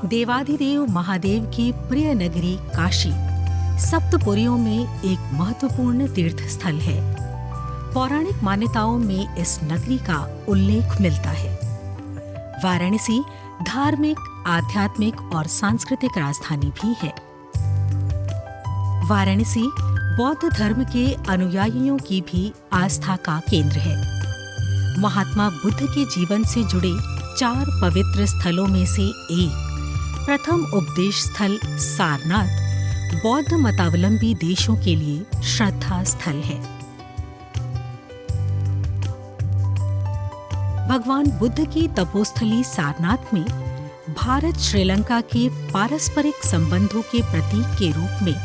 देवाधिदेव महादेव की प्रिय नगरी काशी सप्तपुरियों में एक महत्वपूर्ण तीर्थ स्थल है। पौराणिक मान्यताओं में इस नगरी का उल्लेख मिलता है। वाराणसी धार्मिक, आध्यात्मिक और सांस्कृतिक राजधानी भी है। वाराणसी बौद्ध धर्म के अनुयायियों की भी आस्था का केंद्र है। महात्मा बुद्ध के जीवन से जुड़े 4 पवित्र स्थलों में से एक प्रथम उपदेश स्थल सारनाथ बौद्ध मतावलंबी देशों के लिए श्रद्धा स्थल है। भगवान बुद्ध की तपोस्थली सारनाथ में भारत श्रीलंका के पारस्परिक संबंधों के प्रतीक के रूप में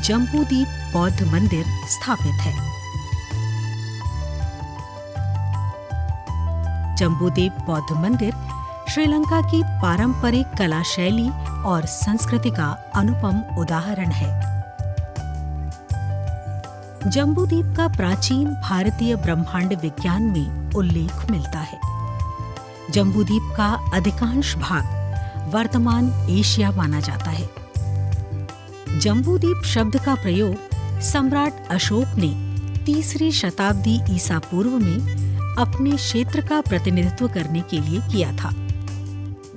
जम्बूद्वीप बौद्ध मंदिर स्थापित है। जम्बूद्वीप बौद्ध मंदिर श्रीलंका की पारंपरिक कला शैली और संस्कृति का अनुपम उदाहरण है। जम्बूद्वीप का प्राचीन भारतीय ब्रह्मांड विज्ञान में उल्लेख मिलता है। जम्बूद्वीप का अधिकांश भाग वर्तमान एशिया माना जाता है। जम्बूद्वीप शब्द का प्रयोग सम्राट अशोक ने 3री शताब्दी ईसा पूर्व में अपने क्षेत्र का प्रतिनिधित्व करने के लिए किया था।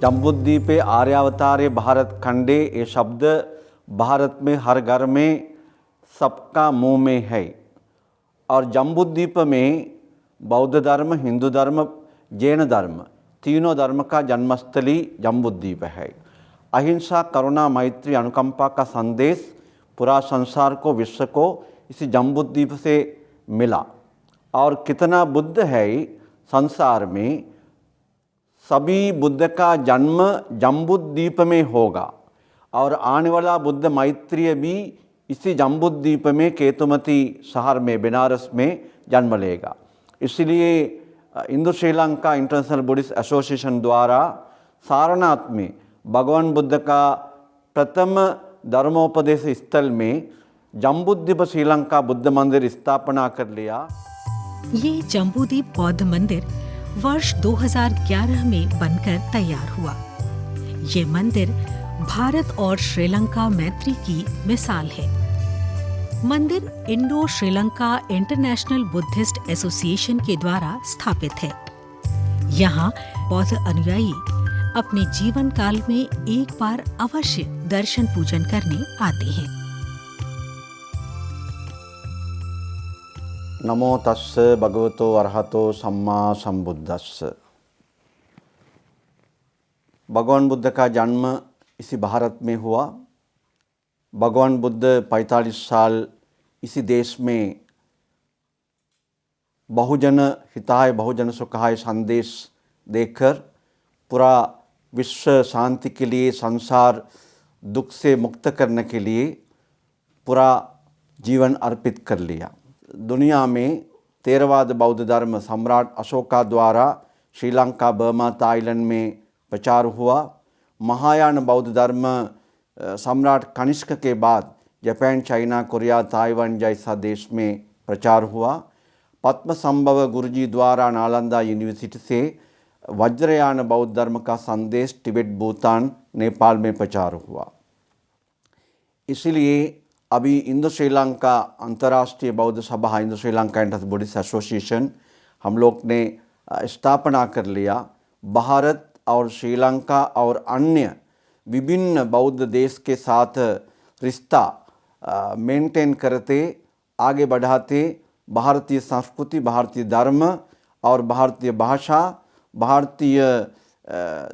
जम्बूद्वीपे आर्यावतारे भारत खंडे ये शब्द भारत में हर घर में सबका मुंह में है। और जम्बूद्वीप में बौद्ध धर्म, हिंदू धर्म, जैन धर्म तीनों धर्म का जन्मस्थली जम्बूद्वीप है। अहिंसा, करुणा, मैत्री, अनुकंपा का संदेश पूरा संसार को, विश्व को इसी जम्बूद्वीप से मिला। और कितना बुद्ध है संसार में, सभी बुद्ध का जन्म जम्बूद्वीप में होगा। और आने वाला बुद्ध मैत्रेय भी इसी जम्बूद्वीप में केतुमती शहर में, बनारस में जन्म लेगा। इसलिए Indo Sri Lanka international Buddhist association द्वारा सारनाथ में भगवान बुद्ध का प्रथम धर्मोपदेश स्थल में जम्बूद्वीप श्रीलंका बुद्ध मंदिर स्थापना कर लिया। ये जम्बूद्वीप बौद्ध मंदिर वर्ष 2011 में बनकर तैयार हुआ। ये मंदिर भारत और श्रीलंका मैत्री की मिसाल है। मंदिर Indo Sri Lanka international Buddhist association के द्वारा स्थापित है। यहाँ बौद्ध अनुयायी अपने जीवन काल में एक बार अवश्य दर्शन पूजन करने आते हैं। नमो तस्स भगवतो अरहतो सम्मा संबुद्धस्स। भगवान बुद्ध का जन्म इसी भारत में हुआ। भगवान बुद्ध 45 साल इसी देश में बहुजन हिताय बहुजन सुखाय संदेश देकर पूरा विश्व शांति के लिए, संसार दुख से मुक्त करने के लिए पूरा जीवन अर्पित कर लिया। दुनिया में थेरवाद बौद्ध धर्म सम्राट अशोका द्वारा श्रीलंका, बर्मा, थाईलैंड में प्रचार हुआ। महायान बौद्ध धर्म सम्राट कनिष्क के बाद जापान, चाइना, कोरिया, ताइवान जैसा देश में प्रचार हुआ। पद्म संभव गुरुजी द्वारा नालंदा यूनिवर्सिटी से वज्रयान बौद्ध धर्म का संदेश तिब्बत, भूटान, नेपाल में प्रचार हुआ। इसलिए अभी इंडो श्रीलंका अंतर्राष्ट्रीय बौद्ध सभा, Indo Sri Lanka international Buddhist association हम लोग ने स्थापना कर लिया। भारत और श्रीलंका और अन्य विभिन्न बौद्ध देश के साथ रिश्ता मेंटेन करते, आगे बढ़ाते, भारतीय संस्कृति, भारतीय धर्म और भारतीय भाषा, भारतीय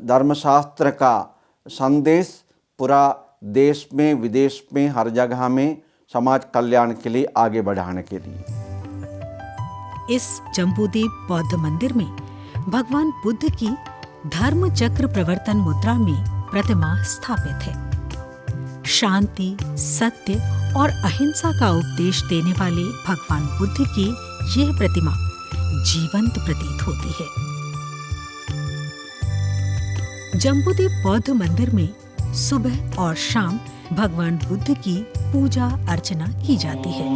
धर्मशास्त्र का संदेश पूरा देश में, विदेश में, हर जगह में समाज कल्याण के लिए आगे बढ़ाने के लिए। इस जम्बूद्वीप बौद्ध मंदिर में भगवान बुद्ध की धर्म चक्र प्रवर्तन मुद्रा में प्रतिमा स्थापित है। शांति, सत्य और अहिंसा का उपदेश देने वाले भगवान बुद्ध की यह प्रतिमा जीवंत प्रतीत होती है। जम्बूद्वीप बौद्ध मंदिर में सुबह और शाम भगवान बुद्ध की पूजा अर्चना की जाती है।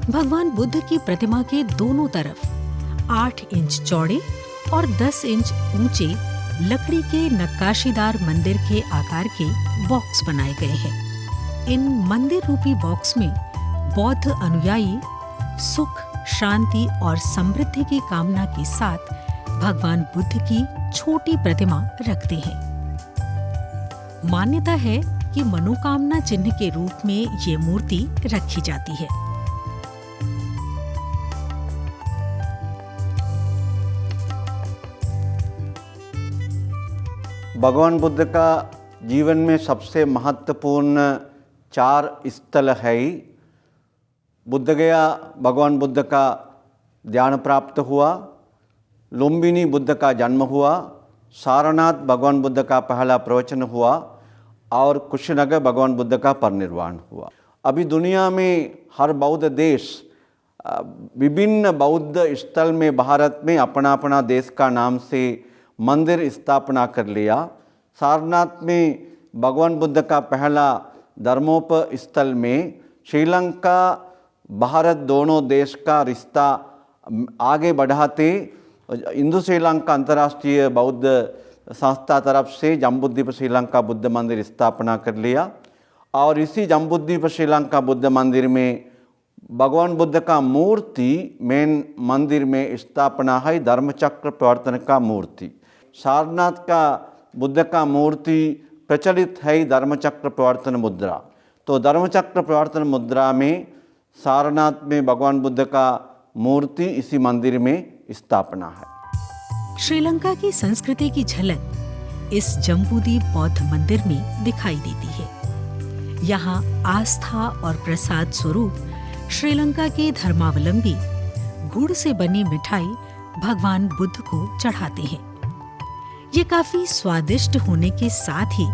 भगवान बुद्ध की प्रतिमा के दोनों तरफ 8 इंच चौड़े और 10 इंच ऊंचे लकड़ी के नक्काशीदार मंदिर के आकार के बॉक्स बनाए गए हैं। इन मंदिर रूपी बॉक्स में बौद्ध अनुयायी सुख, शांति और समृद्धि की कामना के साथ भगवान बुद्ध की छोटी प्रतिमा रखते हैं। मान्यता है कि मनोकामना चिन्ह के रूप में ये मूर्ति रखी जाती है। भगवान बुद्ध का जीवन में सबसे महत्वपूर्ण 4 स्थल है। बुद्ध गया भगवान बुद्ध का ध्यान प्राप्त हुआ, लुम्बिनी बुद्ध का जन्म हुआ, सारनाथ भगवान बुद्ध का पहला प्रवचन हुआ और कुशीनगर भगवान बुद्ध का परिनिर्वाण हुआ। अभी दुनिया में हर बौद्ध देश विभिन्न बौद्ध स्थल में भारत में अपना अपना देश का नाम से मंदिर स्थापना कर लिया। सारनाथ में भगवान बुद्ध का पहला धर्मोप स्थल में श्रीलंका भारत दोनों देश का रिश्ता आगे बढ़ाते हिंदू श्रीलंका अंतर्राष्ट्रीय बौद्ध संस्था तरफ से जम्बूद्वीप श्रीलंका बुद्ध मंदिर स्थापना कर लिया और इसी जम्बूद्वीप श्रीलंका बुद्ध मंदिर में भगवान बुद्ध का मूर्ति मेन मंदिर में स्थापना है, धर्मचक्र प्रवर्तन का मूर्ति। सारनाथ का बुद्ध का मूर्ति प्रचलित है धर्मचक्र प्रवर्तन मुद्रा। तो धर्मचक्र प्रवर्तन मुद्रा में सारनाथ में भगवान बुद्ध का मूर्ति इसी मंदिर में स्थापना है। श्रीलंका की संस्कृति की झलक इस जम्बूद्वीप बौद्ध मंदिर में दिखाई देती है। यहाँ आस्था और प्रसाद स्वरूप श्रीलंका के धर्मावलंबी गुड़ से बनी मिठाई भगवान बुद्ध को चढ़ाते हैं। ये काफी स्वादिष्ट होने के साथ ही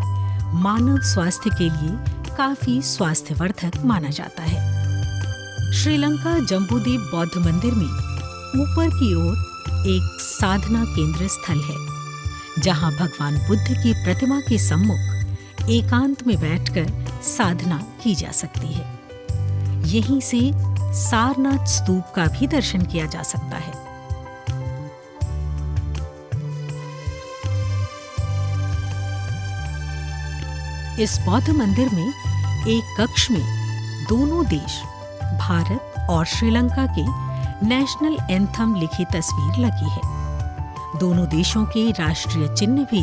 मानव स्वास्थ्य के लिए काफी स्वास्थ्यवर्धक माना जाता है। श्रीलंका जम्बूद्वीप बौद्ध मंदिर में ऊपर की ओर एक साधना केंद्र स्थल है, जहां भगवान बुद्ध की प्रतिमा के सम्मुख एकांत में बैठकर साधना की जा सकती है। यहीं से सारनाथ स्तूप का भी दर्शन किया जा सकता है। इस बौद्ध मंदिर में एक कक्ष में दोनों देश भारत और श्रीलंका के नेशनल एंथम लिखी तस्वीर लगी है। दोनों देशों के राष्ट्रीय चिन्ह भी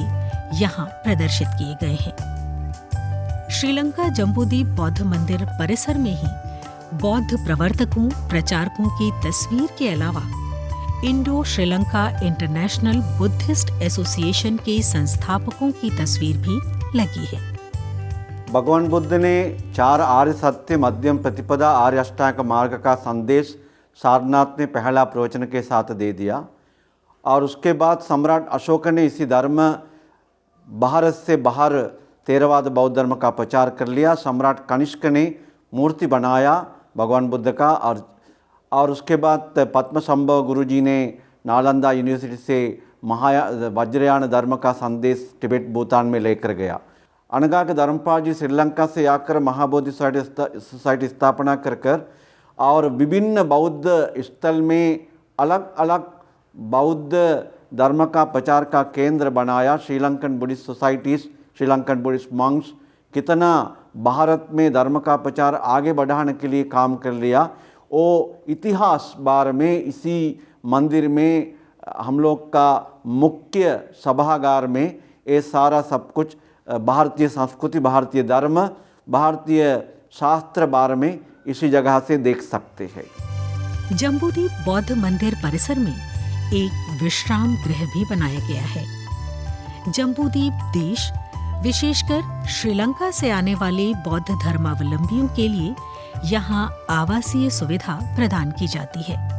यहाँ प्रदर्शित किए गए हैं। श्रीलंका जम्बूद्वीप बौद्ध मंदिर परिसर में ही बौद्ध प्रवर्तकों, प्रचारकों की तस्वीर के अलावा Indo Sri Lanka international Buddhist association के संस्थापकों की तस्वीर भी लगी है। भगवान बुद्ध ने 4 आर्य सत्य, मध्यम प्रतिपदा, आर्य अष्टांग मार्ग का संदेश सारनाथ में पहला प्रवचन के साथ दे दिया और उसके बाद सम्राट अशोक ने इसी धर्म भारत से बाहर थेरवाद बौद्ध धर्म का प्रचार कर लिया। सम्राट कनिष्क ने मूर्ति बनाया भगवान बुद्ध का और उसके बाद पद्मसंभव गुरुजी ने नालंदा यूनिवर्सिटी से वज्रयान धर्म का संदेश तिब्बत भूटान में लेकर गया अनगा के धर्मपाल जी श्रीलंका से आकर महाबोधि सोसाइटी स्थापना कर और विभिन्न बौद्ध स्थल में अलग अलग बौद्ध धर्म का प्रचार का केंद्र बनाया। Sri Lankan Buddhist societies, Sri Lankan Buddhist monks कितना भारत में धर्म का प्रचार आगे बढ़ाने के लिए काम कर लिया। वो इतिहास बार में इसी मंदिर में हम लोग का मुख्य सभागार में ये सारा सब कुछ भारतीय संस्कृति, भारतीय धर्म, भारतीय शास्त्र बारे में इसी जगह से देख सकते हैं। जम्बूद्वीप बौद्ध मंदिर परिसर में एक विश्राम गृह भी बनाया गया है। जम्बूद्वीप देश विशेषकर श्रीलंका से आने वाले बौद्ध धर्मावलंबियों के लिए यहाँ आवासीय सुविधा प्रदान की जाती है।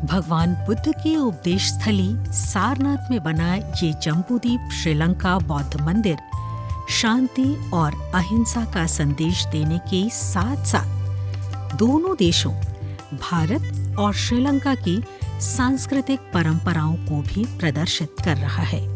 भगवान बुद्ध के उपदेश स्थली सारनाथ में बना ये जम्बूद्वीप श्रीलंका बौद्ध मंदिर शांति और अहिंसा का संदेश देने के साथ साथ दोनों देशों भारत और श्रीलंका की सांस्कृतिक परंपराओं को भी प्रदर्शित कर रहा है।